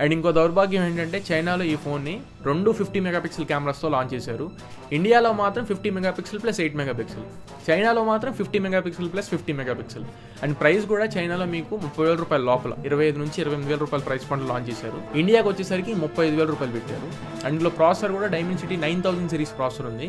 And ఇంకో దౌర్భాగ్యం ఏంటంటే చైనాలో ఈ ఫోన్ని 50 మెగాపిక్సెల్ కెమెరాస్తో లాంచ్ చేశారు. ఇండియాలో మాత్రం 50 మెగాపిక్సెల్ ప్లస్ 8 మెగాపిక్సెల్, చైనాలో మాత్రం 50 megapixel plus 50 megapixel. And price కూడా చైనాలో మీకు 30,000 రూపాయల లోపల 25 నుంచి 28,000 రూపాయల ప్రైస్ పాయింట్ లాంచ్ చేశారు. ఇండియాకి వచ్చేసరికి 35,000 రూపాయలు పెట్టారు. అండ్ ఇందులో ప్రాసెసర్ కూడా డైమెన్సిటీ 9000 సిరీస్ ప్రాసెసర్ ఉంది.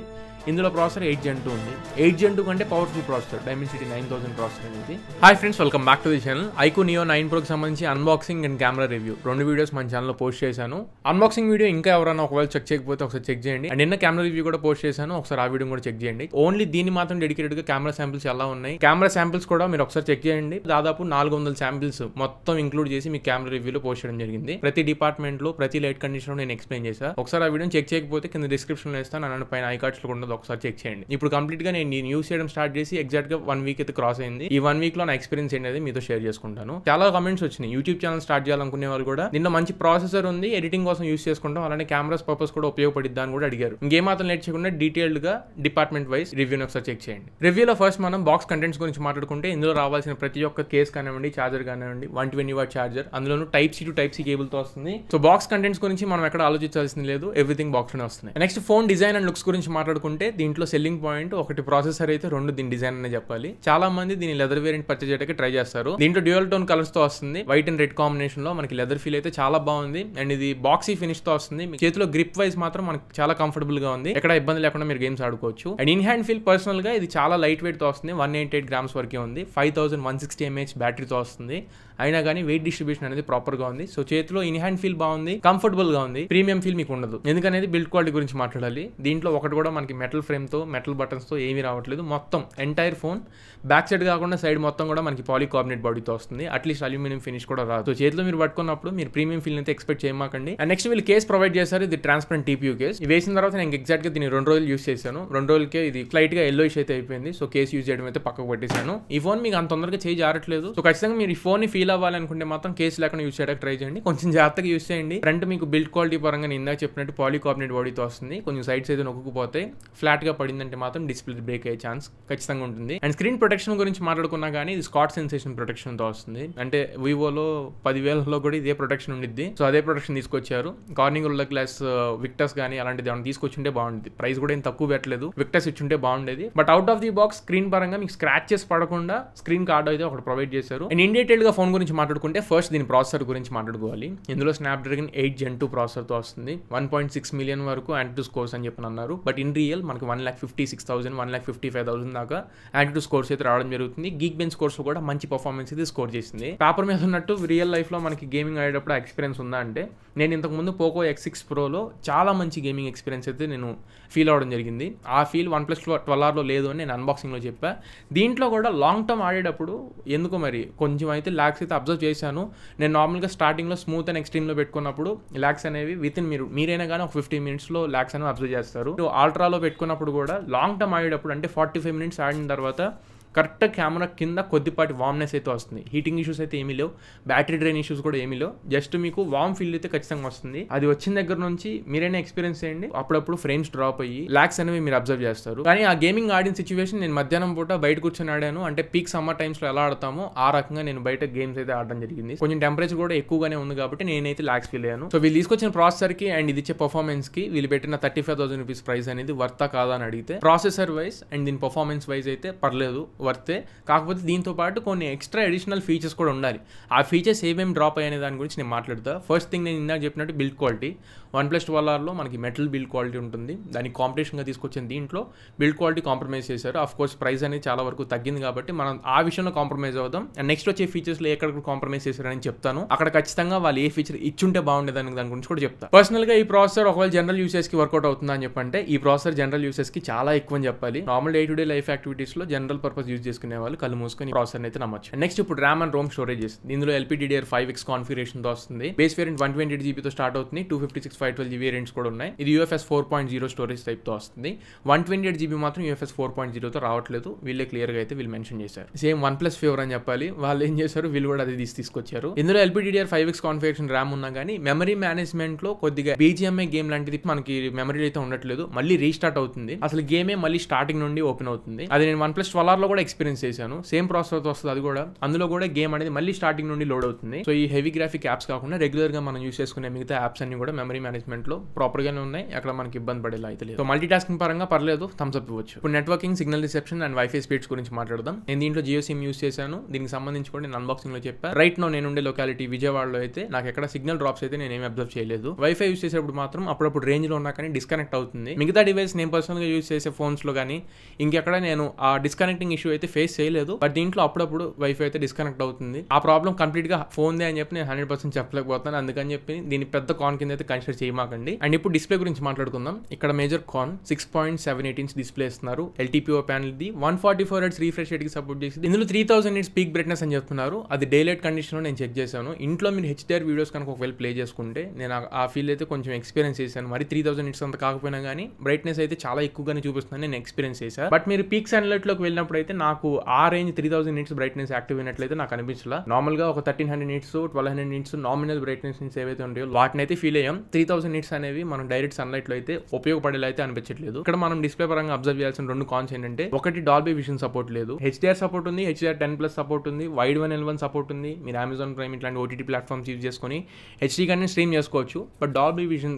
ఇందులో ప్రాసెసర్ 8 Gen 2 ఉంది. 8 Gen 2 కంటే పవర్ఫుల్ ప్రాసెసర్ డైమెన్సిటీ 9000 ప్రాసెసర్ అనేది. Hi friends, welcome back to the channel. iQOO Neo 9 Proకి సంబంధించి unboxing and camera review 2 videos మన ఛానల్లో పోస్ట్ చేశాను. అన్బాక్సింగ్ వీడియో ఇంకా ఎవరైనా ఒకవేళ చెక్ చేయకపోతే ఒకసారి చెక్ చేయండి. అండ్ నిన్న కెమెరా రివ్యూ కూడా పోస్ట్ చేశాను, ఒకసారి ఆ వీడియో కూడా చెక్ చేయండి. ఓన్లీ దీన్ని మాత్రం డెడికేటెడ్ గా కెమెరా శాంపిల్స్ ఎలా ఉన్నాయి, కెమెరా శాంపిల్స్ కూడా మీరు ఒకసారి చెక్ చేయండి. దాదాపు 400 శాంపిల్స్ మొత్తం ఇంక్లూడ్ చేసి మీ కెమెరా రివ్యూలో పోస్ట్ చేయడం జరిగింది. ప్రతి డిపార్ట్మెంట్ లో ప్రతి లైట్ కండిషన్ లో నేను ఎక్స్ప్లెయిన్ చేశాను. ఒకసారి ఆ వీడియో చెక్ చేయకపోతే కింద డిస్క్రిప్షన్ లో ఇస్తాను, నన్ను పైన ఐకార్డ్స్ లో ఉండదు, ఒకసారి చెక్ చేయండి. ఇప్పుడు కంప్లీట్ గా నేను యూస్ చేయడం స్టార్ట్ చేసి ఎగ్జాక్ట్ గా 1 వీక్ అయితే క్రాస్ అయింది. ఈ 1 వీక్ లో నా ఎక్స్పీరియన్స్ ఏంటనేది మీతో షేర్ చేసుకుంటాను. చాలా కమెంట్స్ వచ్చినాయి, యూట్యూబ్ ఛానల్ స్టార్ట్ చేయాలనుకునే వాళ్ళు కూడా నిన్న మంచి ప్రాసెసర్ ఉంది, ఎడిటింగ్ కోసం యూస్ చేసుకుంటాం, అలానే కెమెరాస్ పర్పస్ కూడా ఉపయోగపడిద్దా అని కూడా అడిగారు. ఇంకేమాత్రం లేట్ చేయకుండా డీటెయిల్డ్ గా డిపార్ట్మెంట్ వైస్ రివ్యూని ఒకసారి చెక్ చేయండి. రివ్యూలో ఫస్ట్ మనం బాక్స్ కంటెంట్స్ గురించి మాట్లాడుకుంటే ఇందులో రావాల్సిన ప్రతి ఒక్క కేస్ కానివ్వండి, చార్జర్ కానివ్వండి, 120W చార్జర్, అందులోనూ Type-C to Type-C కేబుల్ తో వస్తుంది. సో బాక్స్ కంటెంట్స్ గురించి మనం ఎక్కడ ఆలోచించాల్సింది లేదు, ఎవ్రీథింగ్ బాక్స్ లోనే వస్తుంది. Next phone design and looks గురించి మాట్లాడుకుంటే దీంట్లో సెల్లింగ్ పాయింట్ ఒకటి ప్రాసెసర్ అయితే, 2 దీని డిజైన్ అనే చెప్పాలి. చాలా మంది దీని లెదర్ వేరియంట్ పర్చేజ్ చేయడానికి ట్రై చేస్తారు. దీంట్లో డ్యూయల్ టోన్ కలర్స్ తో వస్తుంది, వైట్ అండ్ రెడ్ కాంబినేషన్ లో మనకి లెదర్ ఫీల్ అయితే చాలా బాగుంది. అండ్ ఇది బాక్సీ ఫినిష్ తో వస్తుంది. మీ చేతిలో గ్రిప్ వైజ్ మాత్రం మనకి చాలా కంఫర్టబుల్ గా ఉంది, ఎక్కడ ఇబ్బంది లేకుండా మీరు గేమ్స్ ఆడుకోవచ్చు. And in hand feel personal గా ఇది చాలా లైట్ వెయిట్ తో వస్తుంది, 188 grams వరకే ఉంది, 5160 mAh బ్యాటరీతో వస్తుంది. అయినా కానీ వెయిట్ డిస్ట్రిబ్యూషన్ అనేది ప్రాపర్ గా ఉంది. సో చేతిలో ఇన్ హ్యాండ్ ఫీల్ బాగుంది, కంఫర్టబుల్ గా ఉంది, ప్రీమియం ఫీల్ మీకు ఉండదు. ఎందుకనేది బిల్డ్ క్వాలిటీ గురించి మాట్లాడాలి. దీంట్లో ఒకటి కూడా మనకి మెటల్ ఫ్రేమ్ తో, మెటల్ బటన్స్ తో ఏమీ రావట్లేదు. మొత్తం ఎంటైర్ ఫోన్ బ్యాక్ సైడ్ కాకుండా సైడ్ మొత్తం కూడా మనకి పాలీకార్బోనేట్ బాడీతో వస్తుంది. అట్లీస్ట్ అల్యూమినియం ఫినిష్ కూడా రాదు. సో చేతిలో మీరు పట్టుకున్నప్పుడు మీరు ప్రీమియం ఫీల్ అయితే ఎక్స్పెక్ట్ చేయమాకండి. అండ్ నెక్స్ట్ వీళ్ళు కేస్ ప్రొవైడ్ చేశారు, ఇది ట్రాన్స్పరెంట్ TPU కేస్. ఇది వేసిన తర్వాత నేను ఎగ్జాక్ట్ గా దీన్ని 2 రోజులు యూస్ చేశాను. 2 రోజులకే ఇది స్లైట్ గా ఎల్లోయిష్ అయితే అయిపోయింది. సో కేస్ యూజ్ చేయడం అయితే పక్కకు పెట్టేశాను. ఈ ఫోన్ మీకు అంత తొందరగా చేయి జారట్లేదు. సో ఖచ్చితంగా మీరు ఈ ఫోన్ ని ఫీల్ అవ్వాలనుకుంటే మాత్రం కేస్ లేకుండా యూస్ చేయడానికి ట్రై చేయండి. కొంచెం జాగ్రత్తగా యూస్ చేయండి. ఫ్రంట్ మీకు బిల్డ్ క్వాలిటీ పరంగా నేను ఇందాక చెప్పినట్టు పాలీకార్బోనేట్ బాడీతో వస్తుంది. కొంచెం సైడ్స్ అయితే నొక్కుపోతే, ఫ్లాట్ గా పడిందంటే మాత్రం డిస్ప్లే బ్రేక్ అయ్యే ఛాన్స్ ఖచ్చితంగా ఉంటుంది. అండ్ స్క్రీన్ ప్రొటెక్షన్ గురించి మాట్లాడుకున్నా కానీ ఇది స్కాట్ సెన్సేషన్ ప్రొటెక్షన్ తో వస్తుంది. అంటే వివోలో 10,000లో కూడా ఇదే ప్రొటెక్షన్ ఉండిద్ది. సో అదే ప్రొటెక్షన్ తీసుకొచ్చారు. కార్నింగ్ ఉల్ల గ్లాస్ విక్టస్ కానీ అలాంటిది ఏమైనా తీసుకొచ్చుంటే బాగుండేది. ప్రైస్ కూడా ఏం తక్కువ పెట్టలేదు, విక్టస్ ఇచ్చుంటే బాగుండేది. But out of the box screen పరంగా మీకు స్క్రాచెస్ పడకుండా స్క్రీన్ కార్డ్ అయితే ఒకటి ప్రొవైడ్ చేశారు. అండ్ ఇన్ డీటెయిల్ గా ఫోన్ గురించి మాట్లాడుకుంటే ఫస్ట్ దీని ప్రాసెసర్ గురించి మాట్లాడుకోవాలి. ఇందులో Snapdragon 8 Gen 2 ప్రాసెసర్ తో వస్తుంది. 1.6 million వరకు Antutu స్కోర్స్ అని చెప్పి అన్నారు. బట్ ఇన్ రియల్ మనకి 1,56,000 1,55,000 దాకా Antutu స్కోర్స్ అయితే రావడం జరుగుతుంది. Geekbench స్కోర్స్ కూడా మంచి పర్ఫార్మెన్స్ అయితే స్కోర్ చేసింది. పేపర్ మీద ఉన్నట్టు రియల్ లైఫ్ లో మనకి గేమింగ్ ఆడేటప్పుడు ఎక్స్పీరియన్స్ ఉందా అంటే, నేను ఇంతకు ముందు Poco X6 Proలో చాలా మంచి గేమింగ్ ఎక్స్పీరియన్స్ అయితే నేను ఫీల్ అవడం జరిగింది. ఆ ఫీల్ OnePlus 12Rలో లేదు అని నేను అన్బాక్సింగ్ లో చెప్పా. దీంట్లో కూడా లాంగ్ టర్మ్ ఆడేటప్పుడు ఎందుకో మరి కొంచెం అయితే లాగ్స్ అయితే అబ్జర్వ్ చేశాను. నేను నార్మల్గా స్టార్టింగ్లో స్మూత్ అండ్ ఎక్స్ట్రీమ్లో పెట్టుకున్నప్పుడు లాగ్స్ అనేవి విత్ ఇన్ మీరైనా కానీ ఒక 15 minutesలో లాగ్స్ అనేవి అబ్జర్వ్ చేస్తారు. అల్ట్రాలో పెట్టుకున్నప్పుడు కూడా లాంగ్ టర్మ్ ఆడేటప్పుడు అంటే 45 minutes ఆడిన తర్వాత కరెక్ట్ కెమెరా కింద కొద్దిపాటి వామ్నెస్ అయితే వస్తుంది. హీటింగ్ ఇష్యూస్ అయితే ఏమీ లేవు, బ్యాటరీ డ్రైన్ ఇష్యూస్ కూడా ఏమీ లేవు. జస్ట్ మీకు వామ్ ఫీల్ అయితే ఖచ్చితంగా వస్తుంది. అది వచ్చిన దగ్గర నుంచి మీరైనా ఎక్స్పీరియన్స్ చేయండి. అప్పుడప్పుడు ఫ్రేమ్స్ డ్రాప్ అయ్యి లాగ్స్ అనేవి మీరు అబ్జర్వ్ చేస్తారు. కానీ ఆ గేమింగ్ ఆడిన సిచ్యువేషన్ నేను మధ్యాహ్నం పూట బయట కూర్చొని ఆడాను. అంటే పీక్ సమ్మర్ టైమ్స్ లో ఎలా ఆడతామో ఆ రకంగా నేను బయట గేమ్స్ అయితే ఆడడం జరిగింది. కొంచెం టెంపరేచర్ కూడా ఎక్కువగానే ఉంది కాబట్టి నేనైతే లాగ్స్ ఫీల్ అయ్యాను. సో వీళ్ళు తీసుకొచ్చిన ప్రాసెసర్ కి అండ్ ఇది ఇచ్చే పర్ఫార్మెన్స్ కి వీళ్ళు పెట్టిన 35,000 రూపీస్ ప్రైస్ అనేది వర్తా కాదా అని అడిగితే, ప్రాసెసర్ వైజ్ అండ్ దీని పర్ఫార్మెన్స్ వైజ్ అయితే పర్లేదు, వర్తే. కాకపోతే దీంతో పాటు కొన్ని ఎక్స్ట్రా అడిషనల్ ఫీచర్స్ కూడా ఉండాలి. ఆ ఫీచర్స్ ఏమేమి డ్రాప్ అయ్యనే దాని గురించి నేను మాట్లాడతా. ఫస్ట్ థింగ్, నేను ఇందాక చెప్పినట్టు బిల్డ్ క్వాలిటీ. OnePlus 12Rలో మనకి మెటల్ బిల్డ్ క్వాలిటీ ఉంటుంది. దానికి కాంపిటీషన్గా తీసుకొచ్చిన దీంట్లో బిల్డ్ క్వాలిటీ కాంప్రమైజ్ చేశారు. ఆఫ్ కోర్స్ ప్రైస్ అనేది చాలా వరకు తగ్గింది కాబట్టి మనం ఆ విషయంలో కాంప్రమైజ్ అవుదాం. అండ్ నెక్స్ట్ వచ్చే ఫీచర్స్లో ఎక్కడ కాంప్రమైజ్ చేశారని చెప్తాను. అక్కడ ఖచ్చితంగా వాళ్ళు ఏ ఫీచర్ ఇచ్చుంటే బాగుండేదని దాని గురించి కూడా చెప్తాను. పర్సనల్గా ఈ ప్రాసెసర్ ఒకవేళ జనరల్ యూసేజ్కి వర్కౌట్ అవుతుందా అని చెప్పంటే, ఈ ప్రాసెసర్ జనరల్ యూసేజ్కి చాలా ఎక్కువ అని చెప్పాలి. Normal day to day life యాక్టివిటీస్లో జనరల్ పర్పస్ యూజ్ చేసుకునే వాళ్ళు కళ్ళు మూసుకొని ప్రాసెసర్ అయితే నమ్మచ్చు. నెక్స్ట్ ఇప్పుడు ర్యామ్ అండ్ రోమ్ స్టోరేజెస్. ఇందులో LPDDR5X కాన్ఫిగరేషన్ తో వస్తుంది. బేస్ వేరియంట్ 128GB తో స్టార్ట్ అవుతుంది. 256, 512GB వేరియంట్స్ కూడా ఉన్నాయి. ఇది UFS 4.0 స్టోరేజ్ టైప్ తో వస్తుంది. 128GB మాత్రం UFS 4.0 తో రావట్లేదు. వీళ్ళే క్లియర్ గా అయితే వీళ్ళు మెన్షన్ చేశారు. సేమ్ OnePlus ఫేవర్ అని చెప్పాలి. వాళ్ళు ఏం చేశారు, వీళ్ళు కూడా అది తీసుకొచ్చారు. ఇందులో LPDDR5X కాన్ఫిగరేషన్ ర్యామ్ ఉన్నా కానీ మెమరీ మేనేజ్మెంట్ లో కొద్దిగా BGMI గేమ్ లాంటిది మనకి మెమరీ అయితే ఉండట్లేదు. మళ్ళీ రీస్టార్ట్ అవుతుంది. అసలు గేమే మళ్ళీ స్టార్టింగ్ నుండి ఓపెన్ అవుతుంది. అది నేను OnePlus 12Rలో కూడా కూడా ఎక్స్పీరియన్స్ చేశాను. సేమ్ ప్రాసెసర్తో వస్తుంది అది కూడా. అందులో కూడా గేమ్ అనేది మళ్ళీ స్టార్టింగ్ నుండి లోడ్ అవుతుంది. సో ఈ హెవీ గ్రాఫిక్ యాప్స్ కాకుండా రెగ్యులర్ గా మనం యూస్ చేసుకునే మిగతా యాప్స్ అన్ని కూడా మెమరీ మేనేజ్మెంట్ లో ప్రాపర్ గానే ఉన్నాయి. అక్కడ మనకి ఇబ్బంది పడేలా అయితే లేదు. సో మల్టీ టాస్కింగ్ పరంగా పర్లేదు, థమ్స్ అప్ ఇవ్వచ్చు. ఇప్పుడు networking, signal reception and wifi speeds గురించి మాట్లాడదాం. నేను దీంట్లో జియో సిమ్ యూస్ చేశాను. దీనికి సంబంధించి కూడా నేను అన్బాక్సింగ్ లో చెప్పాను. రైట్ నో నేను ఉండే లొకాలిటీ విజయవాడలో అయితే నాకు ఎక్కడ సిగ్నల్ డ్రాప్స్ అయితే నేను ఏమి అబ్జర్వ్ చేయలేదు. వైఫై యూస్ చేసేప్పుడు మాత్రం అప్పుడప్పుడు రేంజ్ లో ఉన్నా కానీ డిస్కనెక్ట్ అవుతుంది. మిగతా డివైస్ నేను పర్సనల్ గా యూస్ చేసే ఫోన్స్ లో కానీ ఇంకెక్కడ నేను ఆ డిస్కనెక్టింగ్ ఇష్యూ అయితే ఫేస్ చేయలేదు. బట్ దీంట్లో అప్పుడప్పుడు వైఫై అయితే డిస్కనెక్ట్ అవుతుంది. ఆ ప్రాబ్లం కంప్లీట్ గా ఫోన్ దే అని చెప్పి నేను 100% చెప్పలేకపోతాను. అందుకని చెప్పి దీని పెద్ద కాన్ కింద అయితే కన్సిడర్ చేయమాకండి. అండ్ ఇప్పుడు డిస్ప్లే గురించి మాట్లాడుకుందాం. ఇక్కడ మేజర్ కాన్ 6.78 ఇంచ్ డిస్ప్లే ఇస్తున్నారు. LTPO ప్యానల్ ఇది 144 Hz రిఫ్రెష్ రేట్ కి సపోర్ట్ చేసింది. ఇందులో 3000 nits పీక్ బ్రైట్నెస్ అని చెప్తున్నారు. అది డే లైట్ కండిషన్ లో నేను చెక్ చేశాను. ఇంట్లో మీరు HDR వీడియోస్ కనుక ఒకవేళ ప్లే చేసుకుంటే నేను ఆ ఫీల్ అయితే కొంచెం ఎక్స్పీరియన్స్ చేశాను. మరి 3000 nits అంత కాకపోయినా కానీ బ్రైట్నెస్ అయితే చాలా ఎక్కువగానే చూపిస్తుందని నేను ఎక్స్పీరియన్స్ చేశాను. బట్ మీరు పీక్ సన్లైట్ లోకి వెళ్ళినప్పుడు అయితే నాకు ఆ రేంజ్ 3000 nits బ్రైట్నెస్ యాక్టివ్ అయినట్లయితే నాకు అనిపించలా. నార్మల్ గా ఒక 1300 nits 1200 nits నామినల్ బ్రైట్నెస్ నుంచి ఏవైతే ఉంటాయో వాటిని అయితే ఫీల్ అయ్యాం. 3000 nits అనేవి మనం డైరెక్ట్ సన్లైట్ లో అయితే ఉపయోగపడేలా అయితే అనిపించట్లేదు. ఇక్కడ మనం డిస్ప్లే పరంగా అబ్జర్వ్ చేయాల్సిన రెండు కాన్స్ ఏంటంటే, ఒకటి డాల్బీ విజన్ సపోర్ట్ లేదు. HDR సపోర్ట్ ఉంది, HDR10+ సపోర్ట్ ఉంది, వైడ్ 1L1 సపోర్ట్ ఉంది. మీరు అమెజాన్ ప్రైమ్ ఇట్లాంటి OTT ప్లాట్ఫామ్స్ యూజ్ చేసుకొని HD కానీ స్ట్రీమ్ చేసుకోవచ్చు. బట్ డాల్బీ విజన్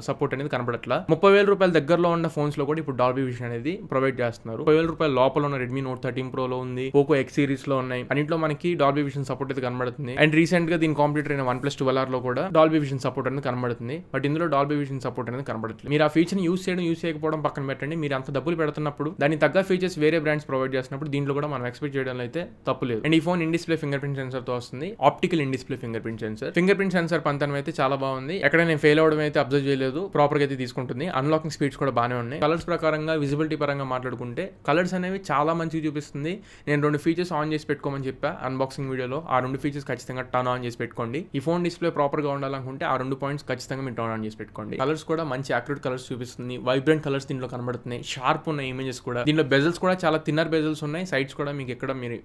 సపోర్ట్ అనేది కనపడట్లా. 30,000 రూపాయల దగ్గరలో ఉన్న ఫోన్స్ లో కూడా ఇప్పుడు డాల్బీ విజన్ అనేది ప్రొవైడ్ చేస్తున్నారు. 30,000 రూపాయల లోపల ఉన్న Redmi Note 13 Pro లో ఉంది, Poco X series లో ఉన్నాయి. అన్నింటిలో మనకి డాల్బీ విజన్ సపోర్ట్ అయితే కనబడుతుంది. అండ్ రీసెంట్ గా దీని కాంప్యూటర్ అయిన OnePlus 12R లో కూడా డాల్బీ విజన్ సపోర్ట్ అనేది కనబడుతుంది. బట్ ఇందులో డాల్బీ విజన్ సపోర్ట్ అనేది కనబడట్లేదు. మీరు ఆ ఫీచర్ యూస్ చేయకపోవడం పక్కన పెట్టండి. మీరు అంత డబ్బులు పెడుతున్నప్పుడు దాని తగ్గ ఫీచర్స్ వేరే బ్రాండ్స్ ప్రొవైడ్ చేస్తున్నప్పుడు దీంట్లో కూడా మనం ఎక్స్పెక్ట్ చేయడం అయితే తప్పులేదు. అండ్ ఈ phone in display fingerprint sensor తో వస్తుంది. Optical in display fingerprint sensor. Fingerprint sensor పంతనం అయితే చాలా బాగుంది. ఎక్కడ నేను ఫెయిల్ అవడం అయితే అబ్జర్వ్ చేయలేదు. ప్రాపర్ గా అయితే తీసుకుంటుంది. అన్లాకింగ్ స్పీడ్స్ కూడా బాగానే ఉన్నాయి. కలర్స్ ప్రకారంగా విజిబిలిటీ పరంగా మాట్లాడుకుంటే కలర్స్ అనేవి చాలా మంచిగా చూపిస్తుంది. నేను 2 ఫీచర్స్ ఆన్ చేసి పెట్టుకోమని చెప్పా అన్బాక్సింగ్ వీడియోలో. ఆ 2 ఫీచర్స్ ఖచ్చితంగా టర్న్ ఆన్ చేసి పెట్టుకోండి. ఈ ఫోన్ డిస్ప్లే ప్రాపర్ గా ఉండాలనుకుంటే ఆ 2 పాయింట్స్ ఖచ్చితంగా మీరు టర్న్ ఆన్ చేసి పెట్టుకోండి. కలర్స్ కూడా మంచి యాక్యురేట్ కలర్స్ చూపిస్తుంది. వైబ్రెంట్ కలర్స్ దీంట్లో కనబడుతున్నాయి. షార్ప్ ఉన్న ఇమేజెస్ కూడా. దీంట్లో బెజల్స్ కూడా చాలా థిన్నర్ బెజల్స్ ఉన్నాయి. సైడ్స్ కూడా మీకు ఎక్కడ మీరు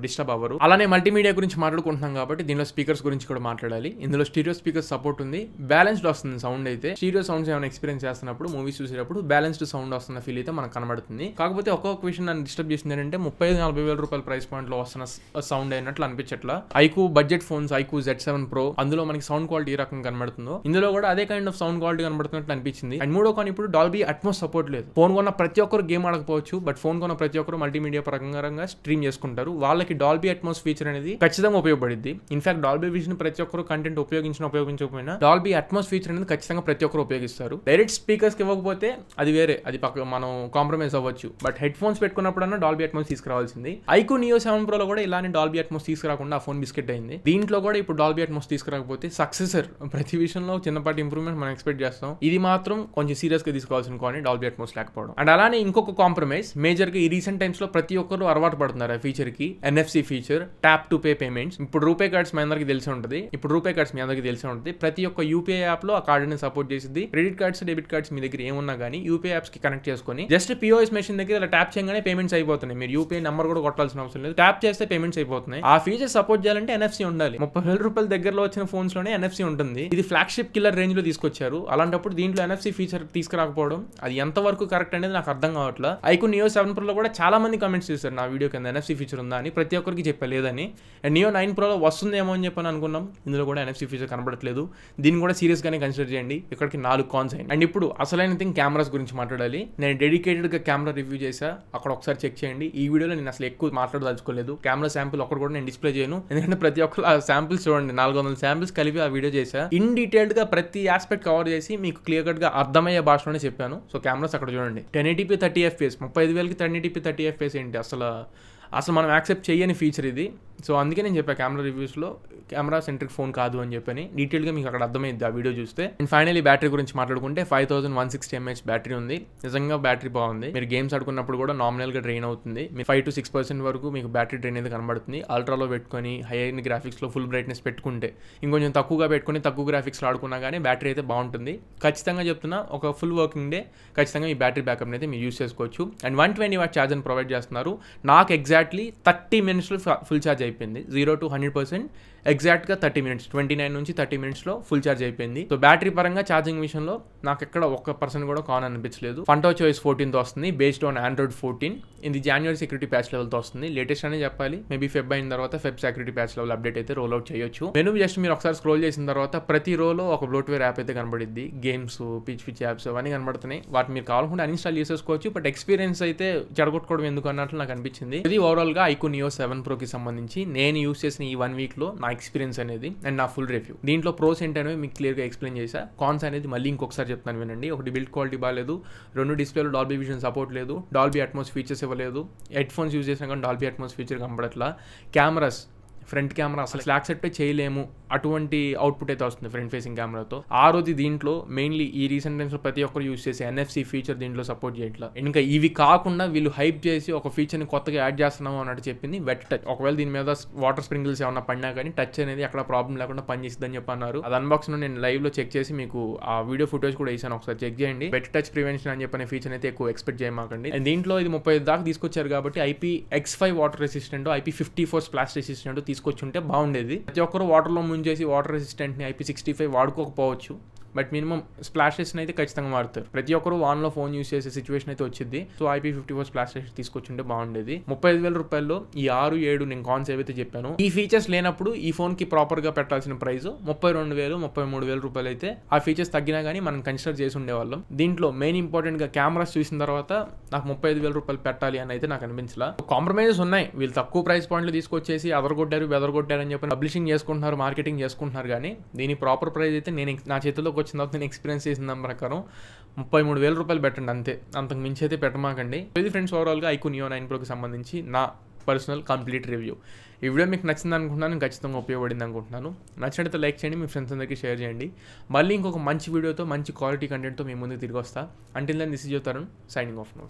డిస్టర్బ్ అవ్వరు. అలానే మల్టీమీడియా గురించి మాట్లాడుకుంటున్నాం కాబట్టి దీనిలో స్పీకర్స్ గురించి కూడా మాట్లాడాలి. ఇందులో స్టీరియో స్పీకర్స్ సపోర్ట్ ఉంది. బ్యాలెన్స్డ్ వస్తుంది సౌండ్ అయితే. స్టీరియో సౌండ్స్ ఏమైనా ఎక్స్పీరియన్స్ చేస్తున్నప్పుడు మూవీస్ చూసేటప్పుడు బ్యాలెన్స్డ్ సౌండ్ వస్తున్న ఫీల్ అయితే మనకు కనబడుతుంది. కాకపోతే ఒక్కొక్క విషయం నన్ను డిస్టర్బ్ చేసింది ఏంటంటే 35,000-40,000 రూపాయల ప్రైస్ పాయింట్ లో వస్తున్న సౌండ్ అయినట్లు అనిపించట్లా. IQOO budget phones, iQOO Z7 Pro అందులో మనకి సౌండ్ క్వాలిటీ ఏ రకంగా కనబడుతుందో ఇందులో కూడా అదే కైండ్ ఆఫ్ సౌండ్ క్వాలిటీ కనబడుతున్నట్లు అనిపించింది. అండ్ మూడో కానీ ఇప్పుడు డాల్బీ అట్మోస్ సపోర్ట్ లేదు. ఫోన్ కొన్న ప్రతి ఒక్కరు గేమ్ ఆడకపోవచ్చు. బట్ ఫోన్ కొన్న ప్రతి ఒక్కరు మల్టీమీడియా పరంగా స్ట్రీమ్ చేసుకుంటారు. వాళ్ళకి డాల్బీ అట్మోస్ ఫీచర్ అనేది ఖచ్చితంగా ఉపయోగపడుద్ది. ఇన్ఫాక్ట్ డాల్బీ విజన్ ప్రతి ఒక్కరు కంటెంట్ ఉపయోగించకపోయినా డాల్బీ అట్మోస్ ఫీచర్ అనేది ఖచ్చితంగా ప్రతి ఒక్కరు ఉపయోగిస్తారు. డైరెక్ట్ స్పీకర్స్ కి ఇవ్వకపోతే అది వేరే, అది పక్క మనం కాంప్రమైజ్ అవ్వచ్చు. బట్ హెడ్ ఫోన్స్ పెట్టుకున్నప్పుడన్నా డాల్బీ అట్మోస్ తీసుకురావాల్సింది. ఐక్యూ నియో 7 Pro లో కూడా ఇలానే డాల్బీ అట్మోస్ తీసుకురాకుండా ఆ ఫోన్ బిస్కెట్ అయింది. దీంట్లో కూడా ఇప్పుడు డాల్బీ అట్మోస్ తీసుకురాకపోతే సక్సెసర్ ప్రతి విషయంలో చిన్నపాటి ఇంప్రూవ్మెంట్ మనం ఎక్స్పెక్ట్ చేస్తాం. ఇది మాత్రం కొంచెం సీరియస్ గా తీసుకోవాల్సిన కానీ డాల్బీ అట్మోస్ లేకపోవడం. అండ్ అలానే ఇంకొక కాంప్రమైజ్ మేజర్ గా ఈ రీసెంట్ టైమ్స్ లో ప్రతి ఒక్కరు అలవాటు పడుతున్నారు ఆ ఫీచర్ కి. NFC feature, tap to pay payments. ఇప్పుడు రూపే కార్డ్స్ మీ అందరికి తెలిసి ఉంటుంది. ప్రతి ఒక్క UPI యాప్ లో ఆ కార్డ్ ని సపోర్ట్ చేసింది. క్రెడిట్ కార్డ్స్, డెబిట్ కార్డ్స్ మీ దగ్గర ఏమున్నా కానీ UPI యాప్స్ కి కనెక్ట్ చేసుకొని జస్ట్ POS మెషిన్ దగ్గర ఇలా ట్యాప్ చేయగానే పేమెంట్స్ అయిపోతున్నాయి. మీరు UPI నెంబర్ కూడా కొట్టాల్సిన అవసరం లేదు. ట్యాప్ చేస్తే పేమెంట్స్ అయిపోతున్నాయి. ఆ ఫీచర్ సపోర్ట్ చేయాలంటే NFC ఉండాలి. 30,000 రూపాయల దగ్గరలో వచ్చిన ఫోన్స్ లోనే NFC ఉంటుంది. ఇది ఫ్లాగ్షిప్ కిల్లర్ రేంజ్ లో తీసుకొచ్చారు. అలాంటప్పుడు దీంట్లో NFC ఫీచర్ తీసుకురాకపోవడం అది ఎంత వరకు కరెక్ట్ అనేది నాకు అర్థం కావట్లేదు. ఐక్యూ నియో 7 Pro లో కూడా చాలా మంది కామెంట్స్ చేశారు నా వీడియో కింద NFC ఫీచర్ ఉందా అని. ప్రతి ఒక్కరికి చెప్పలేదని. అండ్ నియో 9 Pro లో వస్తుందేమో అని చెప్పని అనుకున్నాం. ఇందులో కూడా NFC ఫీచర్ కనబడట్లేదు. దీన్ని కూడా సీరియస్ గానే కన్సిడర్ చేయండి. ఇక్కడికి 4 కాన్స్ అయ్యింది. అండ్ ఇప్పుడు అసలైన థింగ్ కెమెరాస్ గురించి మాట్లాడాలి. నేను డెడికేటెడ్ గా కెమెరా రివ్యూ చేసా, అక్కడ ఒకసారి చెక్ చేయండి. ఈ వీడియోలో నేను అసలు ఎక్కువ మాట్లాడదలుచుకోలేదు. కెమెరా శాంపుల్ ఒకటి కూడా నేను డిస్ప్లే చేయను. ఎందుకంటే ప్రతి ఒక్కరు ఆ శాంపిల్స్ చూడండి, 400 శాంపిల్స్ కలిపి ఆ వీడియో చేసా. ఇన్ డీటెయిల్డ్ గా ప్రతి ఆస్పెక్ట్ కవర్ చేసి మీకు క్లియర్ కట్ గా అర్థమయ్యే భాషలోనే చెప్పాను. సో కెమెరాస్ అక్కడ చూడండి. 1080p 30 FPS 35,000కి 1080p 30 FPS ఏంటి అసలు మనం యాక్సెప్ట్ చేయని ఫీచర్ ఇది. సో అందుకే నేను చెప్పాను కెమెరా రివ్యూస్లో కెమెరా సెంట్రిక్ ఫోన్ కాదు అని చెప్పని. డీటెయిల్గా మీకు అక్కడ అర్థమైంది ఆ వీడియో చూస్తే. అండ్ ఫైనలీ బ్యాటరీ గురించి మాట్లాడుకుంటే 5160 mAh బ్యాటరీ ఉంది. నిజంగా బ్యాటరీ బాగుంది. మీరు గేమ్స్ ఆడుకున్నప్పుడు కూడా నామినల్గా డ్రైన్ అవుతుంది. మీరు 5 to 6% వరకు మీకు బ్యాటరీ డ్రైన్ అయితే కనబడుతుంది. అల్ట్రాలో పెట్టుకొని హై ఎండ్ గ్రాఫిక్స్లో ఫుల్ బ్రైట్నెస్ పెట్టుకుంటే, ఇంకొంచెం తక్కువగా పెట్టుకుని తక్కువ గ్రాఫిక్స్లో ఆడుకున్నా కానీ బ్యాటరీ అయితే బాగుంటుంది. ఖచ్చితంగా చెప్తున్నా, ఒక ఫుల్ వర్కింగ్ డే ఖచ్చితంగా ఈ బ్యాటరీ బ్యాకప్ అయితే మీరు యూస్ చేసుకోవచ్చు. అండ్ 120 watt ఛార్జర్ని ప్రొవైడ్ చేస్తున్నారు. నాకు ఎగ్జాక్ట్లీ 30 minutesలో ఫుల్ ఛార్జ్ అయిపోయింది. 0 to 100% ఎగ్జాక్ట్గా 30 మినిట్స్ 29 నుంచి 30 మినిట్స్లో ఫుల్ ఛార్జ్ అయిపోయింది. సో బ్యాటరీ పరంగా ఛార్జింగ్ విషయంలో నాకు ఎక్కడ 1% కూడా కాన్ అనిపించలేదు. FunTouchOS 14తో వస్తుంది, బేస్డ్ ఆన్ Android 14. ఇది January సెక్యూరిటీ ప్యాచ్ లెవెల్తో వస్తుంది. లేటెస్ట్ అనే చెప్పాలి. మేబీ ఫెబ్ అయిన తర్వాత Feb security patch level update అయితే రోల్ అవుట్ చేయొచ్చు. మెనూ జస్ట్ మీరు ఒకసారి స్క్రోల్ చేసిన తర్వాత ప్రతి రోలో ఒక బ్లోట్వేర్ యాప్ అయితే కనబడిద్ది. గేమ్స్, పిచ్ యాప్స్ అవన్నీ కనబడుతున్నాయి. వాటి మీరు కావాలనుకుంటే అన్ఇన్స్టాల్ చేసేసుకోవచ్చు. బట్ ఎక్స్పీరియన్స్ అయితే చెడగొట్టుకోవడం ఎందుకు అన్నట్లు నాకు అనిపించింది. ఇది ఓవరాల్గా iQOO Neo 7 Proకి సంబంధించి నేను యూస్ చేసిన ఈ 1 వీక్లో నా ఎక్స్పీరియన్స్ అనేది అండ్ నా ఫుల్ రివ్యూ. దీంట్లో ప్రోస్ ఏంటనేవి మీకు క్లియర్గా ఎక్స్ప్లెయిన్ చేశా. కాన్స్ అనేది మళ్ళీ ఇంకొకసారి చెప్తాను వినండి. ఒకటి బిల్డ్ క్వాలిటీ బాగాలేదు, 2 డిస్ప్లేలో డాల్బీ విజన్ సపోర్ట్ లేదు, డాల్బీ అట్మాస్ ఫీచర్స్ ఇవ్వలేదు, హెడ్ ఫోన్స్ యూజ్ చేసినా కానీ డాల్బీ అట్మాస్ ఫీచర్ కనబడట్లా, కెమెరాస్ ఫ్రంట్ కెమెరా అసలు యాక్సెప్ట్ చేయలేము, అటువంటి అవుట్పుట్ అయితే వస్తుంది ఫ్రంట్ ఫేసింగ్ కెమెరాతో. ఆరోది దీంట్లో మెయిన్లీ ఈ రీసెంట్ టైమ్స్లో ప్రతి ఒక్కరు యూస్ చేసే NFC ఫీచర్ దీంట్లో సపోర్ట్ చేయట్లా. ఇంకా ఇవి కాకుండా వీళ్ళు హైప్ చేసి ఒక ఫీచర్ని కొత్తగా యాడ్ చేస్తున్నాము అన్నట్టు చెప్పింది వెట్ టచ్. ఒకవేళ దీని మీద వాటర్ స్ప్రింకిల్స్ ఏమన్నా పడినా కానీ టచ్ అనేది అక్కడ ప్రాబ్లం లేకుండా పనిచేస్తుందని చెప్పి అన్నారు. అది అన్బాక్స్లో నేను లైవ్లో చెక్ చేసి మీకు ఆ వీడియో ఫుటేజ్ కూడా వేసాను, ఒకసారి చెక్ చేయండి. వెట్ టచ్ ప్రివెన్షన్ అని చెప్పిన ఫీచర్ అయితే ఎక్కువ ఎక్స్పెక్ట్ చేయమాకండి. అండ్ దీంట్లో ఇది 35 దాకా తీసుకొచ్చారు కాబట్టి IPX5 water resistant, IP54 splash resistant తీసుకొచ్చుంటే బాగుండేది. ప్రతి ఒక్కరు వాటర్లో ముంచేసి వాటర్ రెసిస్టెంట్ని IP65 వాడుకోకపోవచ్చు, బట్ మినిమం స్ప్లాషెస్ అయితే ఖచ్చితంగా వాడతారు. ప్రతి ఒక్కరు వాన్లో ఫోన్ యూస్ చేసే సిచ్యువేషన్ అయితే వచ్చింది. సో IP54 స్ప్లాషెస్ తీసుకొచ్చుంటే బాగుండేది. 35,000 రూపాయల్లో ఈ 6-7 నేను కాన్స్ ఏవైతే చెప్పాను ఈ ఫీచర్స్ లేనప్పుడు ఈ ఫోన్కి ప్రాపర్గా పెట్టాల్సిన ప్రైస్ 32,000 33,000 రూపాయలు అయితే ఆ ఫీచర్స్ తగ్గినా కానీ మనం కన్సిడర్ చేసి ఉండేవాళ్ళం. దీంట్లో మెయిన్ ఇంపార్టెంట్గా కెమెరాస్ చూసిన తర్వాత నాకు 35,000 రూపాయలు పెట్టాలి అని అయితే నాకు అనిపించలా. కాంప్రమైజెస్ ఉన్నాయి. వీళ్ళు తక్కువ ప్రైస్ పాయింట్లు తీసుకొచ్చేసి బెదరగొట్టారు అని చెప్పి పబ్లిషింగ్ చేసుకుంటున్నారు, మార్కెటింగ్ చేసుకుంటున్నారు. కానీ దీని ప్రాపర్ ప్రైస్ అయితే నేను నా చేతిలో వచ్చిన తర్వాత నేను ఎక్స్పీరియన్స్ చేసిన దాని ప్రకారం 33,000 రూపాయలు పెట్టండి అంతే, అంతకు మించి అయితే పెట్టమాకండి. ఇది ఫ్రెండ్స్ ఓవరాల్గా iQOO Neo 9 Proకి సంబంధించి నా పర్సనల్ కంప్లీట్ రివ్యూ. ఈ వీడియో మీకు నచ్చింది అనుకుంటున్నాను, ఖచ్చితంగా ఉపయోగపడింది అనుకుంటున్నాను. నచ్చినట్లయితే లైక్ చేయండి, మీ ఫ్రెండ్స్ అందరికీ షేర్ చేయండి. మళ్ళీ ఇంకొక మంచి వీడియోతో మంచి క్వాలిటీ కంటెంట్తో మీ ముందుకు తిరిగి వస్తా. Until then this is your Tarun signing off no.